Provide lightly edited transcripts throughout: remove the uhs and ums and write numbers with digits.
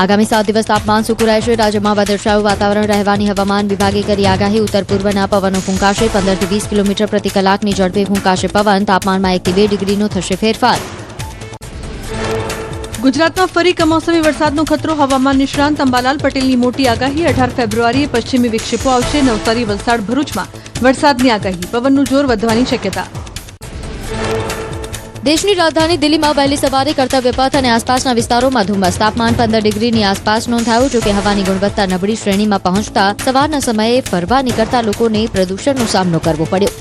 આગામી 7 દિવસ તાપમાન સૂકું રહેશે. રાજ્યમાં વાદળછાયું વાતાવરણ રહેવાની હવામાન વિભાગે કરી આગાહી. ઉત્તર પૂર્વના પવનો ફૂંકાશે. 15 થી 20 કિલોમીટર પ્રતિ કલાકની ઝડપે ફૂંકાશે પવન. તાપમાનમાં 1 થી 2 ડિગ્રીનો થશે ફેરફાર. ગુજરાતમાં ફરી કમોસમી વરસાદનો ખતરો. હવામાન નિષ્ણાંત અંબાલાલ પટેલની મોટી આગાહી. 18 ફેબ્રુઆરીએ પશ્ચિમી વિક્ષેપો આવશે. નવસારી, વલસાડ, ભરૂચમાં વરસાદની આગાહી. પવનનું જોર વધવાની શક્યતા. દેશની રાજધાની દિલ્હીમાં વહેલી સવારે કર્તવ્ય પથ અને આસપાસના વિસ્તારોમાં ધુમ્મસ. તાપમાન 15 ડિગ્રીની આસપાસ નોંધાયું. જોકે હવાની ગુણવત્તા નબળી શ્રેણીમાં પહોંચતા સવારના સમયે ફરવા નીકળતા લોકોને પ્રદૂષણનો સામનો કરવો પડ્યો.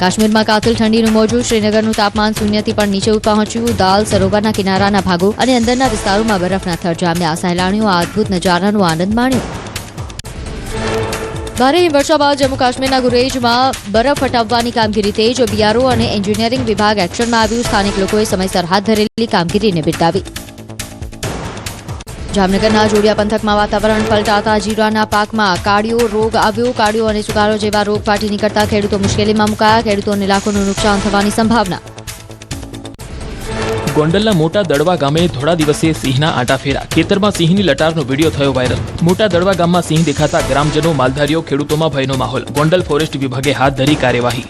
કાશ્મીરમાં કાતિલ ઠંડીનું મોજું. શ્રીનગરનું તાપમાન શૂન્યથી પણ નીચે પહોંચ્યું. દાલ સરોવરના કિનારાના ભાગો અને અંદરના વિસ્તારોમાં બરફના થર જામ્યા. સહેલાણીઓ આ અદભુત નજારાનો આનંદ માણ્યો. ભારે હિમવર્ષા બાદ જમ્મુ કાશ્મીરના ગુરેજમાં બરફ હટાવવાની કામગીરી તેજ. બીઆરઓ અને એન્જિનિયરિંગ વિભાગ એક્શનમાં આવ્યું. સ્થાનિક લોકોએ સમયસર હાથ ધરેલી કામગીરીને બિરદાવી. જામનગરના જોડિયા પંથકમાં વાતાવરણ પલટાતા જીરાના પાકમાં કાળિયો રોગ આવ્યો. કાળિયો અને સુકારો જેવા રોગ ફાટી નીકળતા ખેડૂતો મુશ્કેલીમાં મુકાયા. ખેડૂતોને લાખોનું નુકસાન થવાની સંભાવના. ગોંડલના મોટા દડવા ગામે થોડા દિવસે સિંહના આંટાફેરા. ખેતરમાં સિંહની લટારનો વિડીયો થયો વાયરલ. મોટા દડવા ગામમાં સિંહ દેખાતા ગ્રામજનો, માલધારીઓ, ખેડૂતોમાં ભયનો માહોલ. ગોંડલ ફોરેસ્ટ વિભાગે હાથ ધરી કાર્યવાહી.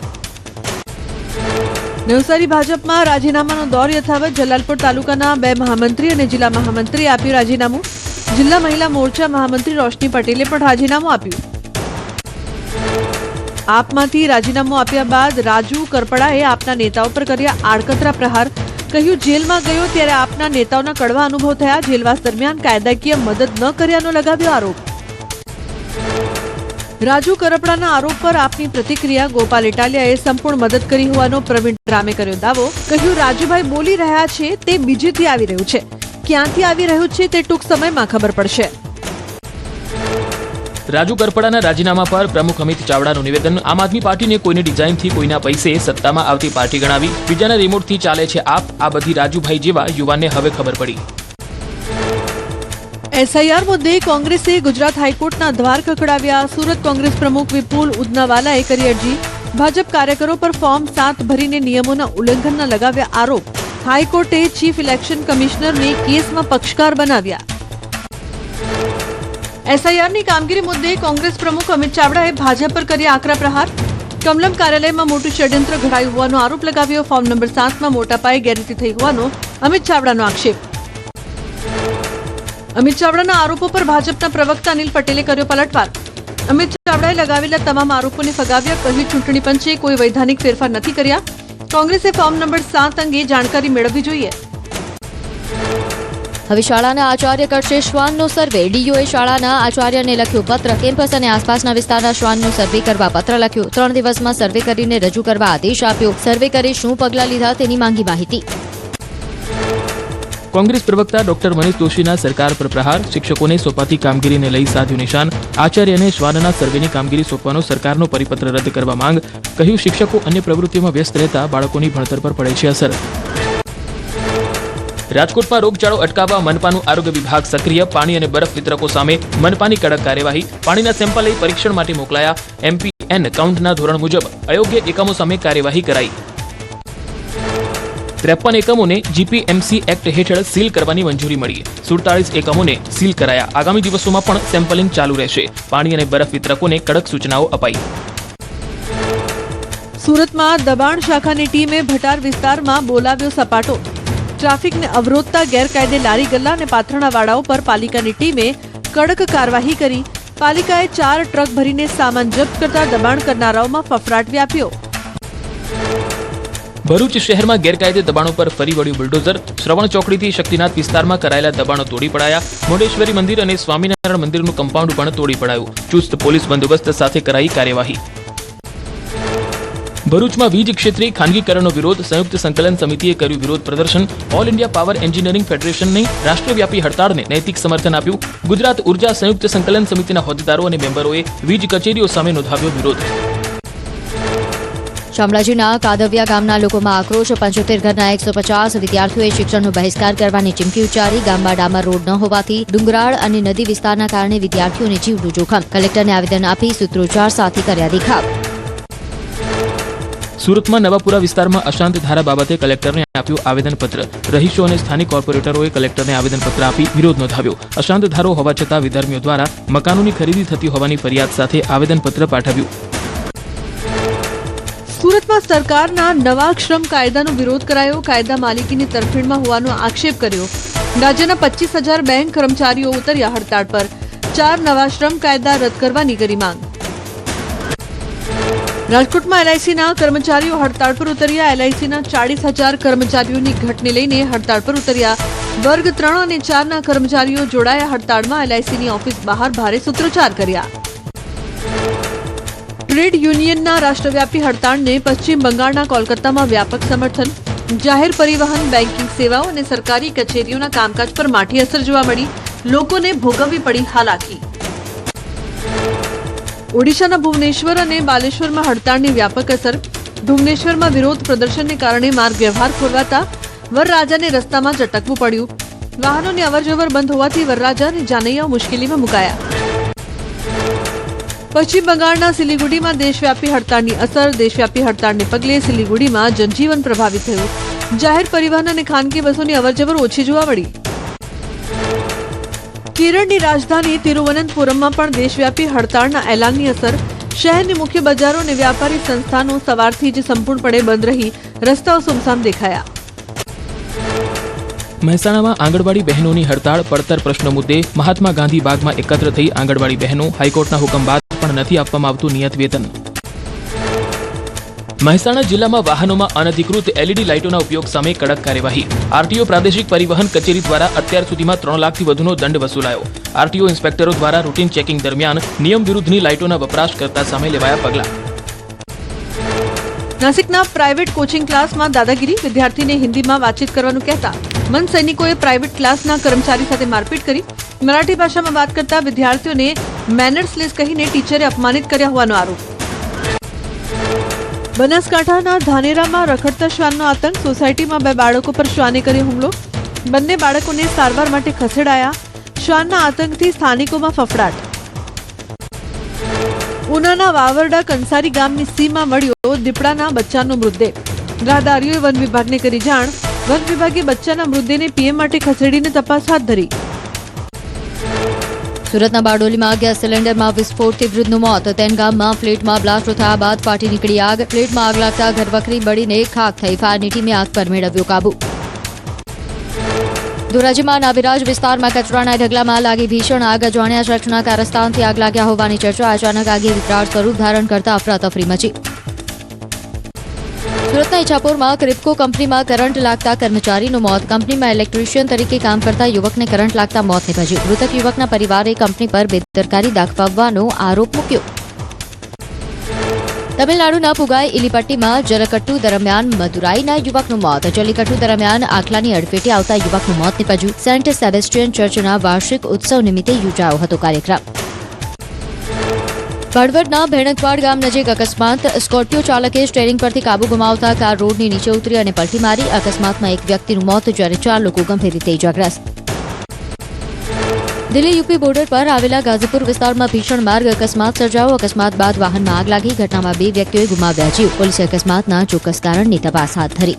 નવસારી ભાજપમાં રાજીનામાનો દોર યથાવત. જલાલપોર તાલુકાના 2 મહામંત્રી અને જિલ્લા મહામંત્રીએ આપ્યું રાજીનામું. જિલ્લા મહિલા મોરચા મહામંત્રી રોશની પટેલે પણ રાજીનામું આપ્યું. આપમાંથી રાજીનામું આપ્યા બાદ રાજુ કરપડાએ આપના નેતાઓ પર કર્યા આડકતરા પ્રહાર. કહ્યું, જેલમાં ગયો ત્યારે આપના નેતાઓના કડવા અનુભવ થયા. જેલવાસ દરમિયાન કાયદાકીય મદદ ન કર્યાનો લગાવ્યો આરોપ. રાજુ કરપડાના આરોપ પર આપની પ્રતિક્રિયા. ગોપાલ ઇટાલિયાએ સંપૂર્ણ મદદ કરી હોવાનો પ્રવીણ રામે કર્યો દાવો. કહ્યું, રાજુભાઈ બોલી રહ્યા છે તે બીજેથી આવી રહ્યું છે. ક્યાંથી આવી રહ્યું છે તે ટૂંક સમયમાં ખબર પડશે. રાજુ કરપડાના રાજીનામા પર પ્રમુખ અમિત ચાવડાનું નિવેદન. આમ આદમી પાર્ટીને કોઈની ડિઝાઇનથી, કોઈના પૈસે સત્તામાં આવતી પાર્ટી ગણાવી. બીજાના રિમોટથી ચાલે છે આપ. આ બધી રાજુભાઈ જેવા યુવાનને હવે ખબર પડી. એસઆઈઆર મુદ્દે કોંગ્રેસે ગુજરાત હાઈકોર્ટના દ્વાર ખખડાવ્યા. સુરત કોંગ્રેસ પ્રમુખ વિપુલ ઉદનાવાલાએ કરી અરજી. ભાજપ કાર્યકરો પર ફોર્મ 7 ભરીને નિયમોના ઉલ્લંઘનના લગાવ્યા આરોપ. હાઈકોર્ટે ચીફ ઇલેક્શન કમિશનરને કેસમાં પક્ષકાર બનાવ્યા. એસઆઈઆરની કામગીરી મુદ્દે કોંગ્રેસ પ્રમુખ અમિત ચાવડાએ ભાજપ પર કર્યા આકરા પ્રહાર. કમલમ કાર્યાલયમાં મોટું ષડયંત્ર ઘડાયું હોવાનો આરોપ લગાવ્યો. ફોર્મ નંબર 7માં મોટા પાયે ગેરરીતિ થઈ હોવાનો અમિત ચાવડાનો આક્ષેપ. અમિત ચાવડાના આરોપો પર ભાજપના પ્રવક્તા અનિલ પટેલે કર્યો પલટવાર. અમિત ચાવડાએ લગાવેલા તમામ આરોપોને ફગાવ્યા. કહ્યું, ચૂંટણી પંચે કોઈ વૈધાનિક ફેરફાર નથી કર્યા. કોંગ્રેસે ફોર્મ નંબર 7 અંગે જાણકારી મેળવવી જોઈએ. હવે શાળાના આચાર્ય કરશે શ્વાનનો સર્વે. ડીઓએ શાળાના આચાર્યને લખ્યું પત્ર. કેમ્પસ અને આસપાસના વિસ્તારના શ્વાનનો સર્વે કરવા પત્ર લખ્યો. 3 દિવસમાં સર્વે કરીને રજૂ કરવા આદેશ આપ્યો. સર્વે કરી શું પગલાં લીધા તેની માંગી માહિતી. કોંગ્રેસ પ્રવક્તા ડોક્ટર મનીષ દોશીના સરકાર પર પ્રહાર. શિક્ષકોને સોંપાતી કામગીરીને લઈ સાધ્યું નિશાન. આચાર્યને શ્વાનના સર્વેની કામગીરી સોંપવાનો સરકારનો પરિપત્ર રદ કરવા માંગ. કહ્યું, શિક્ષકો અન્ય પ્રવૃત્તિઓમાં વ્યસ્ત રહેતા બાળકોની ભણતર પર પડે છે અસર. રાજકોટમાં રોગચાળો અટકાવવા મનપાનું આરોગ્ય વિભાગ સક્રિય. પાણી અને બરફ વિતરકો સામે મનપાની કડક કાર્યવાહી. પાણીના સેમ્પલ લઈ પરીક્ષણ માટે મોકલાયા. MPN કાઉન્ટના ધોરણ મુજબ અયોગ્ય એકમો સામે કાર્યવાહી કરાઈ. 53 એકમોને GPMC એક્ટ હેઠળ સીલ કરવાની મંજૂરી મળી. 47 એકમોને સીલ કરાયા. આગામી દિવસોમાં પણ સેમ્પલિંગ ચાલુ રહેશે. પાણી અને બરફ વિતરકોને કડક સૂચનાઓ અપાઈ. સુરતમાં દબાણ શાખાની ટીમે ભટાર વિસ્તારમાં બોલાવ્યો સપાટો. ટ્રાફિકને અવરોધતા ગેરકાયદે લારી ગલ્લા અને પાથરણાવાળાઓ પર પાલિકાની ટીમે કડક કાર્યવાહી કરી. પાલિકાએ 4 ટ્રક ભરીને સામાન જપ્ત કરતા દબાણ કરનારાઓમાં ફફડાટ વ્યાપ્યો. ભરૂચ શહેરમાં ગેરકાયદે દબાણો પર ફરી વળ્યું બુલડોઝર. શ્રવણ ચોકડીથી શક્તિનાથ વિસ્તારમાં કરાયેલા દબાણો તોડી પડાયા. મોઢેશ્વરી મંદિર અને સ્વામિનારાયણ મંદિરનું કમ્પાઉન્ડ પણ તોડી પડાયું. ચુસ્ત પોલીસ બંદોબસ્ત સાથે કરાઈ કાર્યવાહી. ભરૂચમાં વીજ ક્ષેત્રે ખાનગીકરણનો વિરોધ. સંયુક્ત સંકલન સમિતિએ કર્યું વિરોધ પ્રદર્શન. ઓલ ઇન્ડિયા પાવર એન્જિનિયરિંગ ફેડરેશનની રાષ્ટ્રવ્યાપી હડતાળને નૈતિક સમર્થન આપ્યું. ગુજરાત ઉર્જા સંયુક્ત સંકલન સમિતિના હોદ્દેદારો અને મેમ્બરોએ વીજ કચેરીઓ સામે નોંધાવ્યો વિરોધ. શામળાજીના કાદવિયા ગામના લોકોમાં આક્રોશ. 75 ઘરના 150 વિદ્યાર્થીઓએ શિક્ષણનો બહિષ્કાર કરવાની ચીમકી ઉચ્ચારી. ગામમાં ડામર રોડ ન હોવાથી ડુંગરાળ અને નદી વિસ્તારના કારણે વિદ્યાર્થીઓને જીવનું જોખમ. કલેક્ટરને આવેદન આપી સૂત્રોચ્ચાર સાથે કર્યા દેખાવ. સુરતમાં નવાપુરા વિસ્તારમાં અશાંત ધારા બાબતે કલેક્ટરને આપ્યું આવેદનપત્ર. રહીશો અને સ્થાનિક કોર્પોરેટરોએ કલેક્ટરને આવેદનપત્ર આપી વિરોધ નોંધાવ્યો. અશાંત ધારો હોવા છતાં વિધર્મીઓ દ્વારા મકાનોની ખરીદી થતી હોવાની ફરિયાદ સાથે આવેદનપત્ર પાઠવ્યું. સુરતમાં સરકારના નવા શ્રમ કાયદાનો વિરોધ કરાયો. કાયદા માલિકીની તરફેણમાં હોવાનો આક્ષેપ કર્યો. રાજ્યના 25,000 બેંક કર્મચારીઓ ઉતર્યા હડતાળ પર. 4 નવા શ્રમ કાયદા રદ કરવાની કરી માંગ. રાજકોટમાં એલઆઈસીના કર્મચારીઓ હડતાળ પર ઉતર્યા. એલઆઈસીના 40,000 કર્મચારીઓની ઘટને લઈને હડતાળ પર ઉતર્યા. વર્ગ 3 અને 4ના કર્મચારીઓ જોડાયા હડતાળમાં. એલઆઈસીની ઓફિસ બહાર ભારે સૂત્રોચ્ચાર કર્યા. ટ્રેડ યુનિયનના રાષ્ટ્રવ્યાપી હડતાળને પશ્ચિમ બંગાળના કોલકાતામાં વ્યાપક સમર્થન. જાહેર પરિવહન, બેન્કિંગ સેવાઓ અને સરકારી કચેરીઓના કામકાજ પર માઠી અસર જોવા મળી. લોકોને ભોગવવી પડી હાલાકી. ઓડિશાના ભુવનેશ્વર અને બાલેશ્વરમાં હડતાળની વ્યાપક અસર. ભુવનેશ્વરમાં વિરોધ પ્રદર્શનને કારણે માર્ગ વ્યવહાર ખોરવાતા વરરાજાને રસ્તામાં ઝટકવું પડ્યું. વાહનોની અવરજવર બંધ હોવાથી વરરાજા અને જાનૈયાઓ મુશ્કેલીમાં મુકાયા. પશ્ચિમ બંગાળના સિલિગુડીમાં દેશવ્યાપી હડતાળની અસર. દેશવ્યાપી હડતાળને પગલે સિલિગુડીમાં જનજીવન પ્રભાવિત થયું. જાહેર પરિવહન અને ખાનગી બસોની અવરજવર ઓછી જોવા મળી. કેરળની રાજધાની તિરુવનંતપુરમમાં પણ દેશવ્યાપી હડતાળના એલાનની અસર. શહેરની મુખ્ય બજારો અને વ્યાપારી સંસ્થાનો સવારથી જ સંપૂર્ણપણે બંધ રહી રસ્તાઓ સુમસામ દેખાયા. મહેસાણામાં આંગણવાડી બહેનોની હડતાળ. પડતર પ્રશ્નો મુદ્દે મહાત્મા ગાંધી બાગમાં એકત્ર થઈ આંગણવાડી બહેનો. હાઈકોર્ટના હુકમ બાદ પણ નથી આપવામાં આવતું નિયત વેતન. મહેસાણા જિલ્લામાં વાહનોમાં અનધિકૃત એલઈડી લાઇટોના ઉપયોગ સામે કડક કાર્યવાહી. આરટીઓ પ્રાદેશિક પરિવહન કચેરી દ્વારા અત્યાર સુધીમાં 3 લાખથી વધુનો દંડ વસૂલાયો. આરટીઓ ઇન્સ્પેક્ટરો દ્વારા રૂટીન ચેકિંગ દરમિયાન નિયમ વિરુદ્ધની લાઇટોના વપરાશકર્તા સામે લેવાયા પગલાં. નાસિકના પ્રાઇવેટ કોચિંગ ક્લાસમાં દાદાગીરી. વિદ્યાર્થીને હિન્દીમાં વાતચીત કરવાનું કહેતા મન સૈનિકોએ પ્રાઇવેટ ક્લાસના કર્મચારી સાથે મારપીટ કરી. મરાઠી ભાષામાં વાત કરતા વિદ્યાર્થીઓને મેનર્સલેસ કહીને ટીચરે અપમાનિત કર્યા હોવાનો આરોપ. બનાસકાંઠાના ધાનેરામાં રખડતા શ્વાનનો આતંક. સોસાયટીમાં 2 બાળકો પર શ્વાને કર્યો હુમલો. બંને બાળકોને સારવાર માટે ખસેડાયા. શ્વાનના આતંકથી સ્થાનિકોમાં ફફડાટ. ઉનાના વાવરડા કંસારી ગામની સીમમાં મળ્યો દીપડાના બચ્ચાનો મૃતદેહ. રાહદારીઓએ વન વિભાગને કરી જાણ. વન વિભાગે બચ્ચાના મૃતદેહને પીએમ માટે ખસેડીને તપાસ હાથ ધરી. સુરતના બારડોલીમાં ગેસ સિલિન્ડરમાં વિસ્ફોટથી વૃદ્ધનું મોત. તેનગામમાં ફ્લેટમાં બ્લાસ્ટ થયા બાદ ફાટી નીકળી આગ. ફ્લેટમાં આગ લાગતા ઘરવખરી બળીને ખાખ થઈ. ફાયરની ટીમે આગ પર મેળવ્યો કાબુ. ધોરાજીમાં નાવિરાજ વિસ્તારમાં કચરાના ઢગલામાં લાગી ભીષણ આગ. અજાણ્યા શખ્સના કારસ્તાનથી આગ લાગ્યા હોવાની ચર્ચા. અચાનક આગે વિકરાળ સ્વરૂપ ધારણ કરતા અફરાતફરી મચી. સુરતના ઈચ્છાપુરમાં ક્રિપ્કો કંપનીમાં કરંટ લાગતા કર્મચારીનું મોત. કંપનીમાં ઇલેક્ટ્રિશિયન તરીકે કામ કરતા યુવકને કરંટ લાગતા મોત નીપજ્યું. મૃતક યુવકના પરિવારે કંપની પર બેદરકારી દાખવવાનો આરોપ મૂક્યો. તમિલનાડુના પુગાઈ ઇલીપટ્ટીમાં જલકટ્ટુ દરમિયાન મદુરાઈના યુવકનું મોત. જલ્લીકટ્ટુ દરમિયાન આખલાની અડફેટે આવતા યુવકનું મોત નીપજ્યું. સેન્ટ સેબેસ્ટિયન ચર્ચના વાર્ષિક ઉત્સવ નિમિત્તે યોજાયો હતો કાર્યક્રમ. ભડવડના ભેણકવાડ ગામ નજીક અકસ્માત. સ્કોર્પિયો ચાલકે સ્ટીયરિંગ પરથી કાબુ ગુમાવતા કાર રોડની નીચે ઉતરી અને પલટી મારી. અકસ્માતમાં એક વ્યક્તિનું મોત જ્યારે 4 લોકો ગંભીર રીતે ઇજાગ્રસ્ત. દિલ્હી યુપી બોર્ડર પર આવેલા ગાઝીપુર વિસ્તારમાં ભીષણ માર્ગ અકસ્માત સર્જાયો. અકસ્માત બાદ વાહનમાં આગ લાગી. ઘટનામાં 2 વ્યક્તિઓએ ગુમાવ્યા જીવ. પોલીસે અકસ્માતના ચોક્કસ કારણની તપાસ હાથ ધરી.